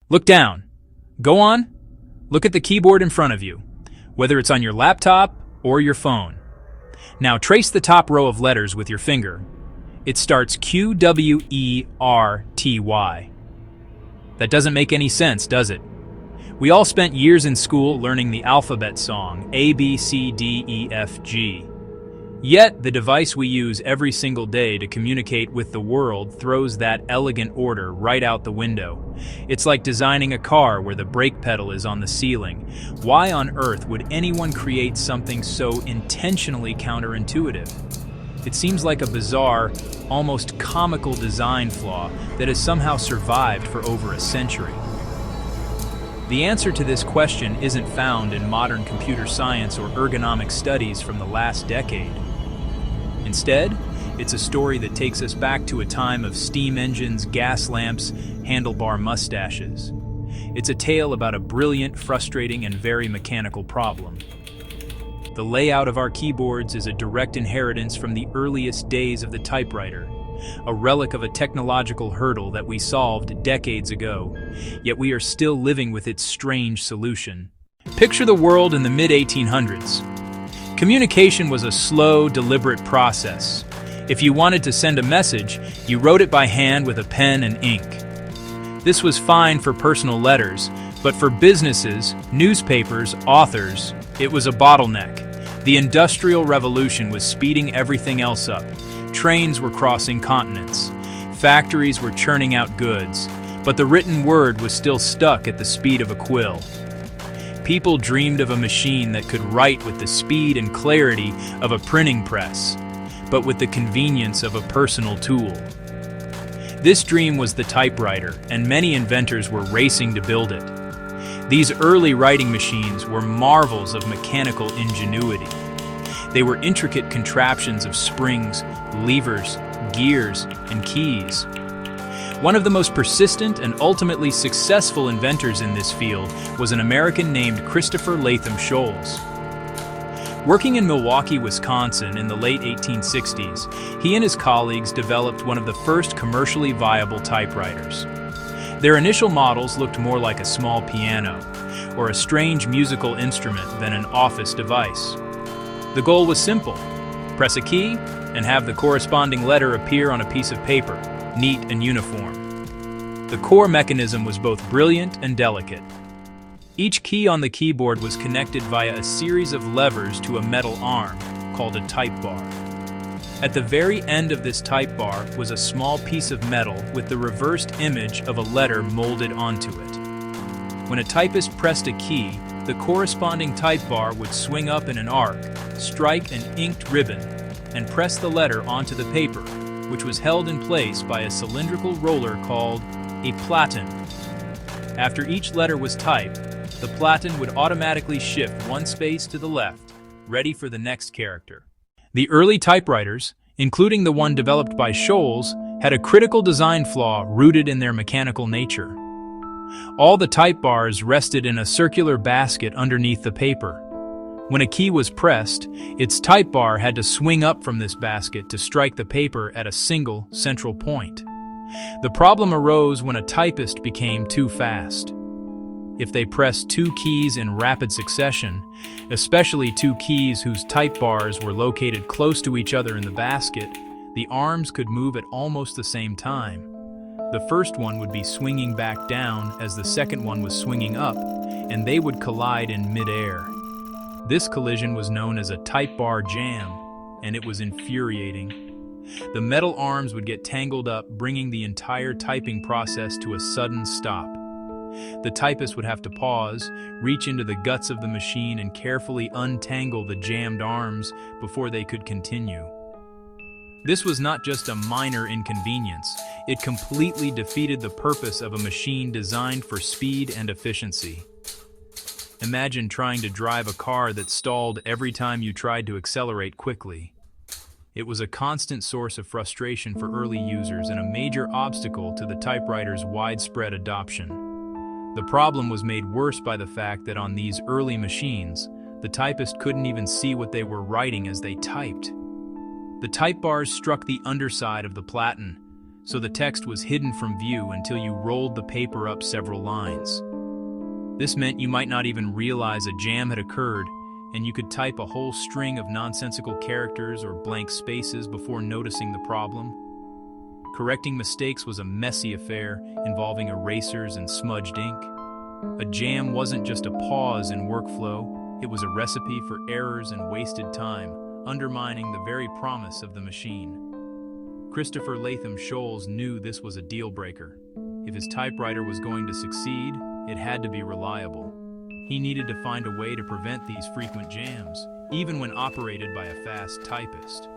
Look down. Go on. Look at the keyboard in front of you, whether it's on your laptop or your phone. Now trace the top row of letters with your finger. It starts QWERTY. That doesn't make any sense, does it? We all spent years in school learning the alphabet song, A, B, C, D, E, F, G. Yet, the device we use every single day to communicate with the world throws that elegant order right out the window. It's like designing a car where the brake pedal is on the ceiling. Why on earth would anyone create something so intentionally counterintuitive? It seems like a bizarre, almost comical design flaw that has somehow survived for over a century. The answer to this question isn't found in modern computer science or ergonomic studies from the last decade. Instead, it's a story that takes us back to a time of steam engines, gas lamps, handlebar mustaches. It's a tale about a brilliant, frustrating, and very mechanical problem. The layout of our keyboards is a direct inheritance from the earliest days of the typewriter, a relic of a technological hurdle that we solved decades ago, yet we are still living with its strange solution. Picture the world in the mid-1800s. Communication was a slow, deliberate process. If you wanted to send a message, you wrote it by hand with a pen and ink. This was fine for personal letters, but for businesses, newspapers, authors, it was a bottleneck. The Industrial Revolution was speeding everything else up. Trains were crossing continents. Factories were churning out goods, but the written word was still stuck at the speed of a quill. People dreamed of a machine that could write with the speed and clarity of a printing press, but with the convenience of a personal tool. This dream was the typewriter, and many inventors were racing to build it. These early writing machines were marvels of mechanical ingenuity. They were intricate contraptions of springs, levers, gears, and keys. One of the most persistent and ultimately successful inventors in this field was an American named Christopher Latham Sholes. Working in Milwaukee, Wisconsin in the late 1860s, he and his colleagues developed one of the first commercially viable typewriters. Their initial models looked more like a small piano or a strange musical instrument than an office device. The goal was simple: press a key and have the corresponding letter appear on a piece of paper, neat and uniform. The core mechanism was both brilliant and delicate. Each key on the keyboard was connected via a series of levers to a metal arm called a type bar. At the very end of this type bar was a small piece of metal with the reversed image of a letter molded onto it. When a typist pressed a key, the corresponding type bar would swing up in an arc, strike an inked ribbon, and press the letter onto the paper, which was held in place by a cylindrical roller called a platen. After each letter was typed, the platen would automatically shift one space to the left, ready for the next character. The early typewriters, including the one developed by Sholes, had a critical design flaw rooted in their mechanical nature. All the type bars rested in a circular basket underneath the paper. When a key was pressed, its type bar had to swing up from this basket to strike the paper at a single central point. The problem arose when a typist became too fast. If they pressed two keys in rapid succession, especially two keys whose type bars were located close to each other in the basket, the arms could move at almost the same time. The first one would be swinging back down as the second one was swinging up, and they would collide in midair. This collision was known as a type bar jam, and it was infuriating. The metal arms would get tangled up, bringing the entire typing process to a sudden stop. The typist would have to pause, reach into the guts of the machine, and carefully untangle the jammed arms before they could continue. This was not just a minor inconvenience, it completely defeated the purpose of a machine designed for speed and efficiency. Imagine trying to drive a car that stalled every time you tried to accelerate quickly. It was a constant source of frustration for early users and a major obstacle to the typewriter's widespread adoption. The problem was made worse by the fact that on these early machines, the typist couldn't even see what they were writing as they typed. The type bars struck the underside of the platen, so the text was hidden from view until you rolled the paper up several lines. This meant you might not even realize a jam had occurred, and you could type a whole string of nonsensical characters or blank spaces before noticing the problem. Correcting mistakes was a messy affair involving erasers and smudged ink. A jam wasn't just a pause in workflow, it was a recipe for errors and wasted time, undermining the very promise of the machine. Christopher Latham Sholes knew this was a deal-breaker. If his typewriter was going to succeed, it had to be reliable. He needed to find a way to prevent these frequent jams, even when operated by a fast typist.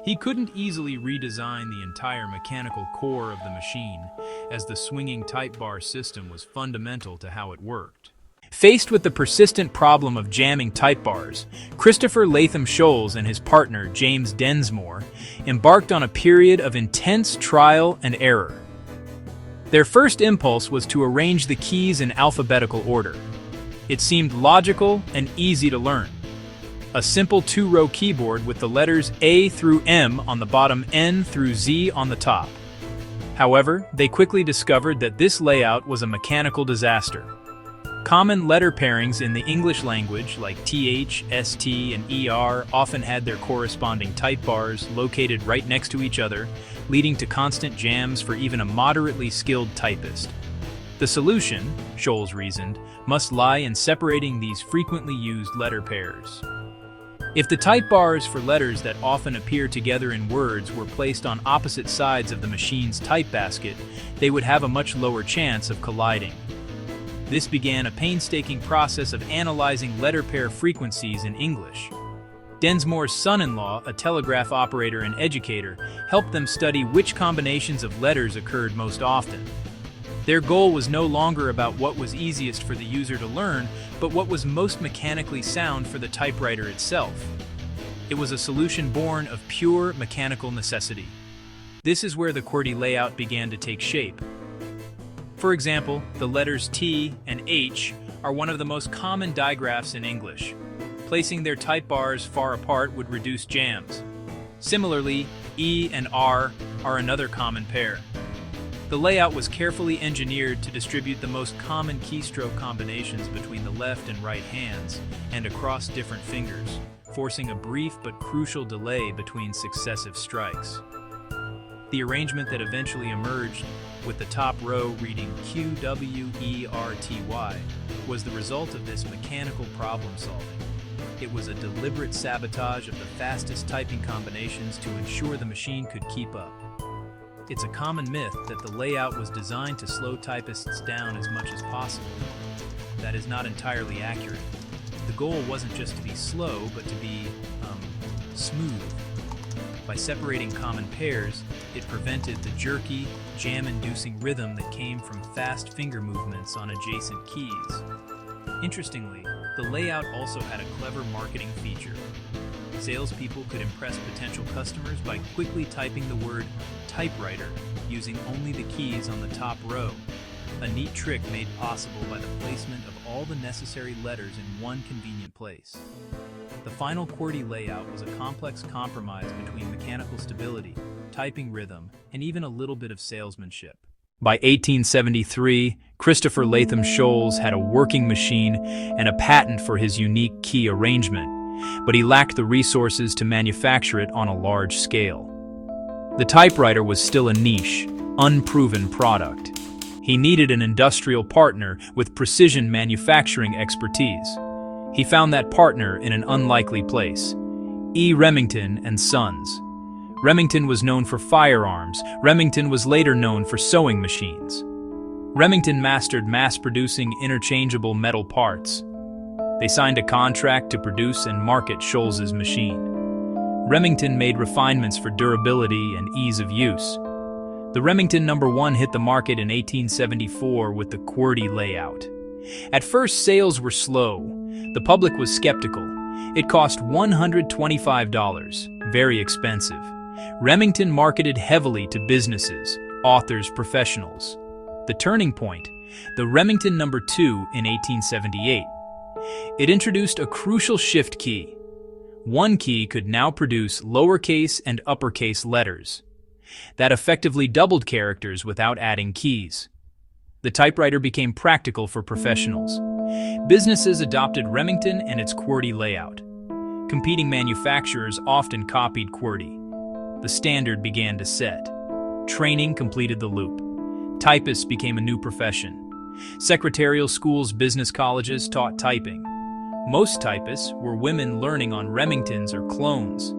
He couldn't easily redesign the entire mechanical core of the machine, as the swinging type bar system was fundamental to how it worked. Faced with the persistent problem of jamming type bars, Christopher Latham Sholes and his partner, James Densmore, embarked on a period of intense trial and error. Their first impulse was to arrange the keys in alphabetical order. It seemed logical and easy to learn. A simple two-row keyboard with the letters A through M on the bottom, N through Z on the top. However, they quickly discovered that this layout was a mechanical disaster. Common letter pairings in the English language, like TH, ST, and ER, often had their corresponding type bars located right next to each other, leading to constant jams for even a moderately skilled typist. The solution, Sholes reasoned, must lie in separating these frequently used letter pairs. If the type bars for letters that often appear together in words were placed on opposite sides of the machine's type basket, they would have a much lower chance of colliding. This began a painstaking process of analyzing letter pair frequencies in English. Densmore's son-in-law, a telegraph operator and educator, helped them study which combinations of letters occurred most often. Their goal was no longer about what was easiest for the user to learn, but what was most mechanically sound for the typewriter itself. It was a solution born of pure mechanical necessity. This is where the QWERTY layout began to take shape. For example, the letters T and H are one of the most common digraphs in English. Placing their type bars far apart would reduce jams. Similarly, E and R are another common pair. The layout was carefully engineered to distribute the most common keystroke combinations between the left and right hands and across different fingers, forcing a brief but crucial delay between successive strikes. The arrangement that eventually emerged, with the top row reading QWERTY, was the result of this mechanical problem solving. It was a deliberate sabotage of the fastest typing combinations to ensure the machine could keep up. It's a common myth that the layout was designed to slow typists down as much as possible. That is not entirely accurate. The goal wasn't just to be slow, but to be, smooth. By separating common pairs, it prevented the jerky, jam-inducing rhythm that came from fast finger movements on adjacent keys. Interestingly, the layout also had a clever marketing feature. Salespeople could impress potential customers by quickly typing the word typewriter using only the keys on the top row, a neat trick made possible by the placement of all the necessary letters in one convenient place. The final QWERTY layout was a complex compromise between mechanical stability, typing rhythm, and even a little bit of salesmanship. By 1873, Christopher Latham Sholes had a working machine and a patent for his unique key arrangement, but he lacked the resources to manufacture it on a large scale. The typewriter was still a niche, unproven product. He needed an industrial partner with precision manufacturing expertise. He found that partner in an unlikely place: E. Remington and Sons. Remington was known for firearms. Remington was later known for sewing machines. Remington mastered mass-producing interchangeable metal parts. They signed a contract to produce and market Sholes's machine. Remington made refinements for durability and ease of use. The Remington No. 1 hit the market in 1874 with the QWERTY layout. At first, sales were slow. The public was skeptical. It cost $125, very expensive. Remington marketed heavily to businesses, authors, professionals. The turning point, the Remington No. 2 in 1878. It introduced a crucial shift key. One key could now produce lowercase and uppercase letters. that effectively doubled characters without adding keys. The typewriter became practical for professionals. Businesses adopted Remington and its QWERTY layout. Competing manufacturers often copied QWERTY. The standard began to set. Training completed the loop. Typists became a new profession. Secretarial schools, business colleges taught typing. Most typists were women learning on Remingtons or clones.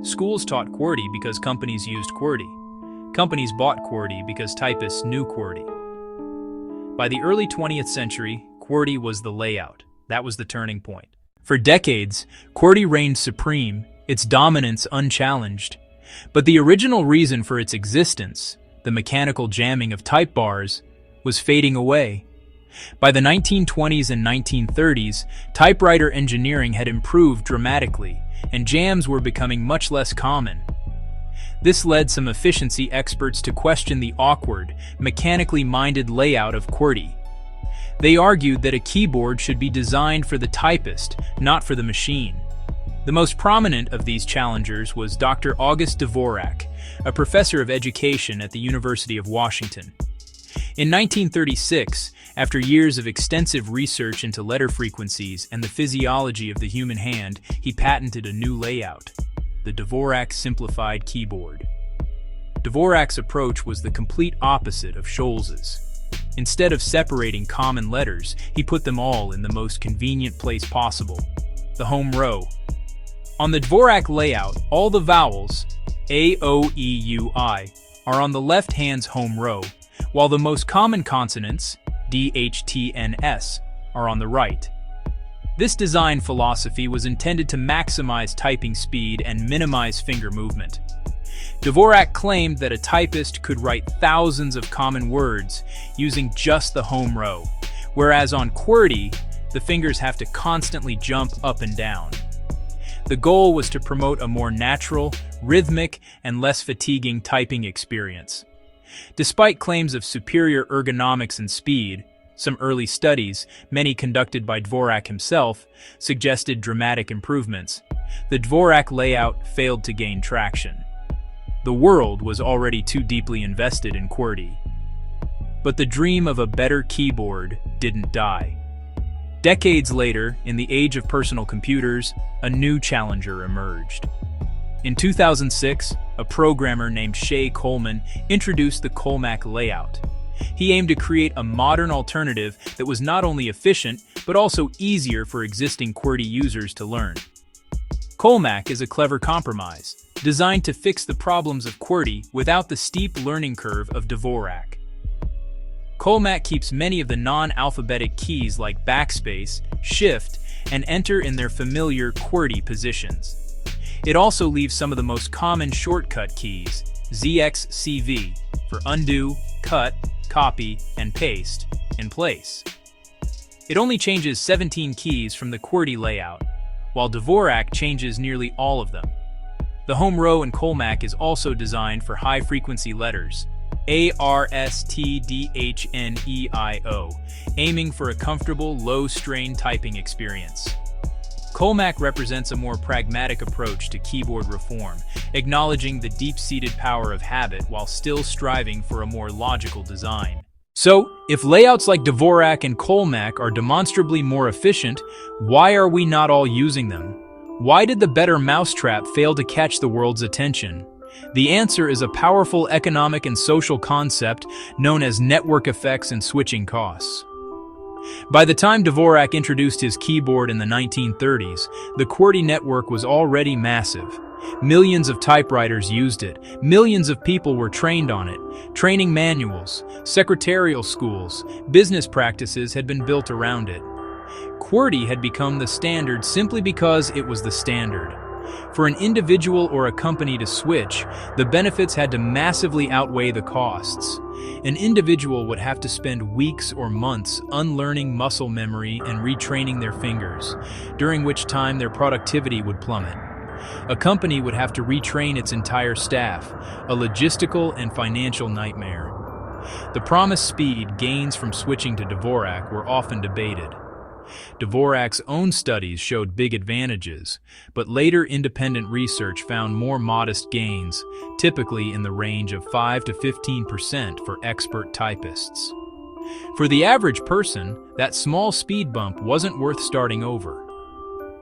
Schools taught QWERTY because companies used QWERTY. Companies bought QWERTY because typists knew QWERTY. By the early 20th century, QWERTY was the layout. That was the turning point. For decades, QWERTY reigned supreme, its dominance unchallenged. But the original reason for its existence, the mechanical jamming of type bars, was fading away. By the 1920s and 1930s, typewriter engineering had improved dramatically, and jams were becoming much less common. This led some efficiency experts to question the awkward, mechanically minded layout of QWERTY. They argued that a keyboard should be designed for the typist, not for the machine. The most prominent of these challengers was Dr. August Dvorak, a professor of education at the University of Washington. In 1936, after years of extensive research into letter frequencies and the physiology of the human hand, he patented a new layout, the Dvorak Simplified Keyboard. Dvorak's approach was the complete opposite of Sholes's. Instead of separating common letters, he put them all in the most convenient place possible, the home row. On the Dvorak layout, all the vowels, A, O, E, U, I, are on the left hand's home row, while the most common consonants, D, H, T, N, S, are on the right. This design philosophy was intended to maximize typing speed and minimize finger movement. Dvorak claimed that a typist could write thousands of common words using just the home row, whereas on QWERTY, the fingers have to constantly jump up and down. The goal was to promote a more natural, rhythmic, and less fatiguing typing experience. Despite claims of superior ergonomics and speed, some early studies, many conducted by Dvorak himself, suggested dramatic improvements. The Dvorak layout failed to gain traction. The world was already too deeply invested in QWERTY. But the dream of a better keyboard didn't die. Decades later, in the age of personal computers, a new challenger emerged. In 2006, a programmer named Shay Coleman introduced the Colemak layout. He aimed to create a modern alternative that was not only efficient, but also easier for existing QWERTY users to learn. Colemak is a clever compromise, designed to fix the problems of QWERTY without the steep learning curve of Dvorak. Colemak keeps many of the non-alphabetic keys like backspace, shift, and enter in their familiar QWERTY positions. It also leaves some of the most common shortcut keys, ZX, CV, for undo, cut, copy, and paste, in place. It only changes 17 keys from the QWERTY layout, while Dvorak changes nearly all of them. The home row in Colemak is also designed for high-frequency letters, A, R, S, T, D, H, N, E, I, O, aiming for a comfortable, low-strain typing experience. Colemak represents a more pragmatic approach to keyboard reform, acknowledging the deep-seated power of habit while still striving for a more logical design. So, if layouts like Dvorak and Colemak are demonstrably more efficient, why are we not all using them? Why did the better mousetrap fail to catch the world's attention? The answer is a powerful economic and social concept known as network effects and switching costs. By the time Dvorak introduced his keyboard in the 1930s, the QWERTY network was already massive. Millions of typewriters used it, millions of people were trained on it. Training manuals, secretarial schools, business practices had been built around it. QWERTY had become the standard simply because it was the standard. For an individual or a company to switch, the benefits had to massively outweigh the costs. An individual would have to spend weeks or months unlearning muscle memory and retraining their fingers, during which time their productivity would plummet. A company would have to retrain its entire staff, a logistical and financial nightmare. The promised speed gains from switching to Dvorak were often debated. Dvorak's own studies showed big advantages, but later independent research found more modest gains, typically in the range of 5 to 15% for expert typists. For the average person, that small speed bump wasn't worth starting over.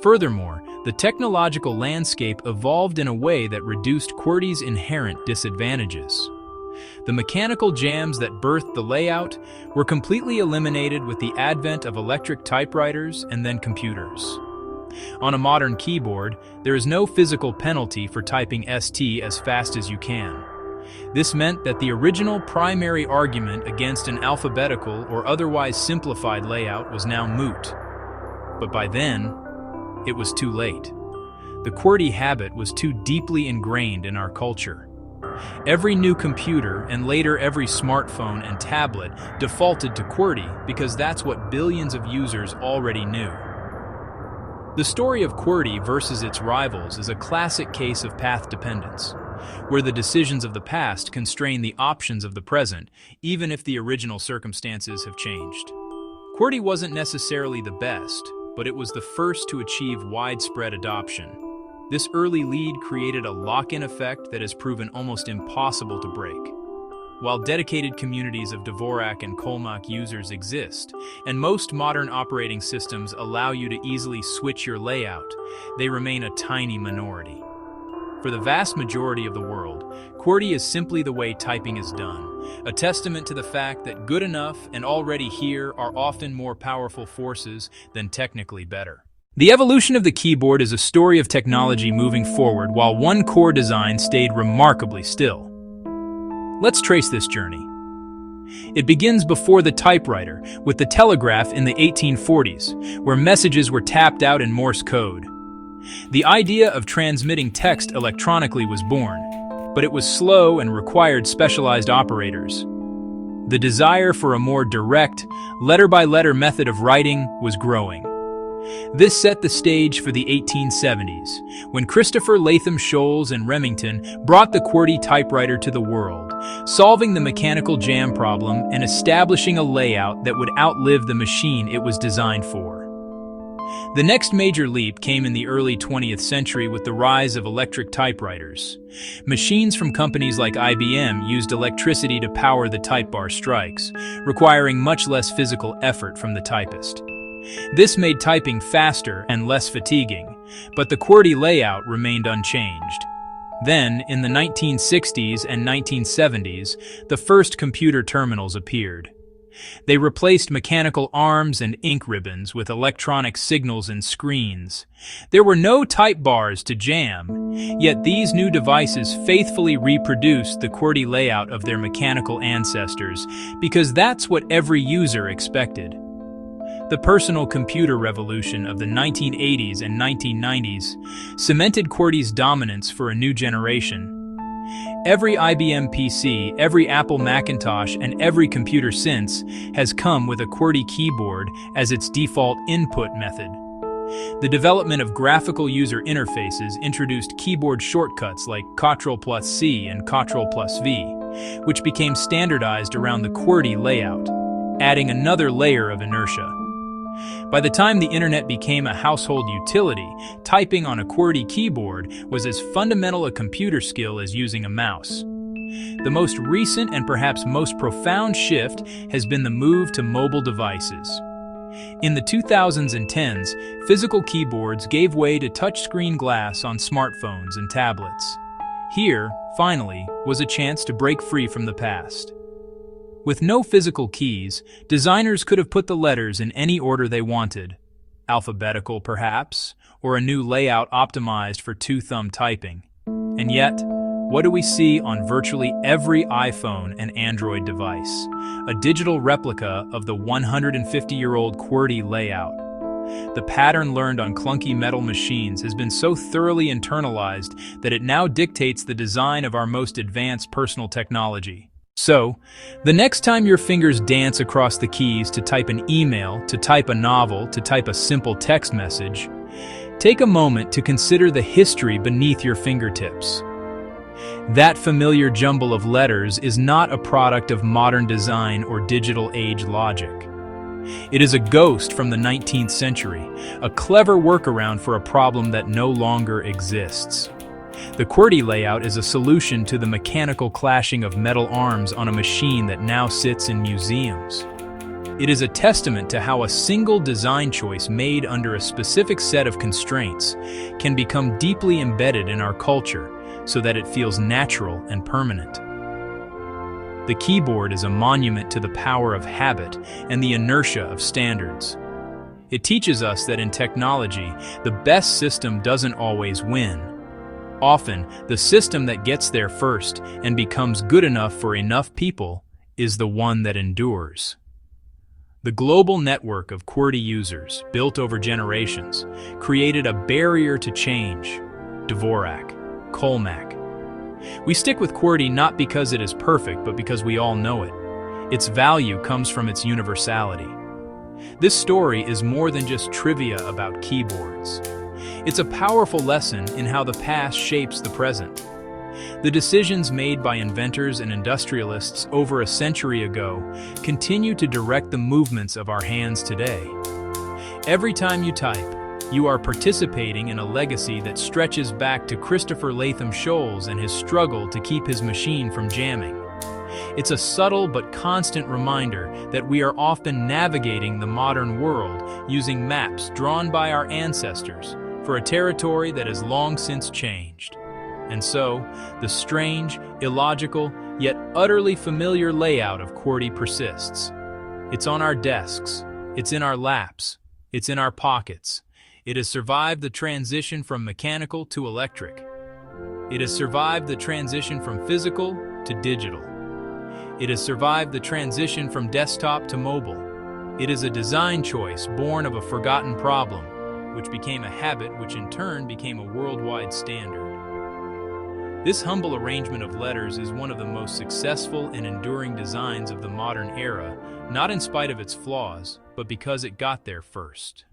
Furthermore, the technological landscape evolved in a way that reduced QWERTY's inherent disadvantages. The mechanical jams that birthed the layout were completely eliminated with the advent of electric typewriters and then computers. On a modern keyboard, there is no physical penalty for typing ST as fast as you can. This meant that the original primary argument against an alphabetical or otherwise simplified layout was now moot. But by then, it was too late. The QWERTY habit was too deeply ingrained in our culture. Every new computer, and later every smartphone and tablet, defaulted to QWERTY because that's what billions of users already knew. The story of QWERTY versus its rivals is a classic case of path dependence, where the decisions of the past constrain the options of the present, even if the original circumstances have changed. QWERTY wasn't necessarily the best, but it was the first to achieve widespread adoption. This early lead created a lock-in effect that has proven almost impossible to break. While dedicated communities of Dvorak and Colemak users exist, and most modern operating systems allow you to easily switch your layout, they remain a tiny minority. For the vast majority of the world, QWERTY is simply the way typing is done, a testament to the fact that good enough and already here are often more powerful forces than technically better. The evolution of the keyboard is a story of technology moving forward while one core design stayed remarkably still. Let's trace this journey. It begins before the typewriter, with the telegraph in the 1840s, where messages were tapped out in Morse code. The idea of transmitting text electronically was born, but it was slow and required specialized operators. The desire for a more direct, letter-by-letter method of writing was growing. This set the stage for the 1870s, when Christopher Latham Sholes and Remington brought the QWERTY typewriter to the world, solving the mechanical jam problem and establishing a layout that would outlive the machine it was designed for. The next major leap came in the early 20th century with the rise of electric typewriters. Machines from companies like IBM used electricity to power the type bar strikes, requiring much less physical effort from the typist. This made typing faster and less fatiguing, but the QWERTY layout remained unchanged. Then, in the 1960s and 1970s, the first computer terminals appeared. They replaced mechanical arms and ink ribbons with electronic signals and screens. There were no type bars to jam, yet these new devices faithfully reproduced the QWERTY layout of their mechanical ancestors, because that's what every user expected. The personal computer revolution of the 1980s and 1990s cemented QWERTY's dominance for a new generation. Every IBM PC, every Apple Macintosh, and every computer since has come with a QWERTY keyboard as its default input method. The development of graphical user interfaces introduced keyboard shortcuts like Ctrl+C and Ctrl+V, which became standardized around the QWERTY layout, adding another layer of inertia. By the time the internet became a household utility, typing on a QWERTY keyboard was as fundamental a computer skill as using a mouse. The most recent and perhaps most profound shift has been the move to mobile devices. In the 2000s and 10s, physical keyboards gave way to touchscreen glass on smartphones and tablets. Here, finally, was a chance to break free from the past. With no physical keys, designers could have put the letters in any order they wanted. Alphabetical, perhaps, or a new layout optimized for two-thumb typing. And yet, what do we see on virtually every iPhone and Android device? A digital replica of the 150-year-old QWERTY layout. The pattern learned on clunky metal machines has been so thoroughly internalized that it now dictates the design of our most advanced personal technology. So, the next time your fingers dance across the keys to type an email, to type a novel, to type a simple text message, take a moment to consider the history beneath your fingertips. That familiar jumble of letters is not a product of modern design or digital age logic. It is a ghost from the 19th century, a clever workaround for a problem that no longer exists. The QWERTY layout is a solution to the mechanical clashing of metal arms on a machine that now sits in museums. It is a testament to how a single design choice made under a specific set of constraints can become deeply embedded in our culture so that it feels natural and permanent. The keyboard is a monument to the power of habit and the inertia of standards. It teaches us that in technology, the best system doesn't always win. Often, the system that gets there first and becomes good enough for enough people is the one that endures. The global network of QWERTY users, built over generations, created a barrier to change. Dvorak, Colemak. We stick with QWERTY not because it is perfect, but because we all know it. Its value comes from its universality. This story is more than just trivia about keyboards. It's a powerful lesson in how the past shapes the present. The decisions made by inventors and industrialists over a century ago continue to direct the movements of our hands today. Every time you type, you are participating in a legacy that stretches back to Christopher Latham Sholes and his struggle to keep his machine from jamming. It's a subtle but constant reminder that we are often navigating the modern world using maps drawn by our ancestors for a territory that has long since changed. And so, the strange, illogical, yet utterly familiar layout of QWERTY persists. It's on our desks, it's in our laps, it's in our pockets. It has survived the transition from mechanical to electric. It has survived the transition from physical to digital. It has survived the transition from desktop to mobile. It is a design choice born of a forgotten problem, which became a habit, which in turn became a worldwide standard. This humble arrangement of letters is one of the most successful and enduring designs of the modern era, not in spite of its flaws, but because it got there first.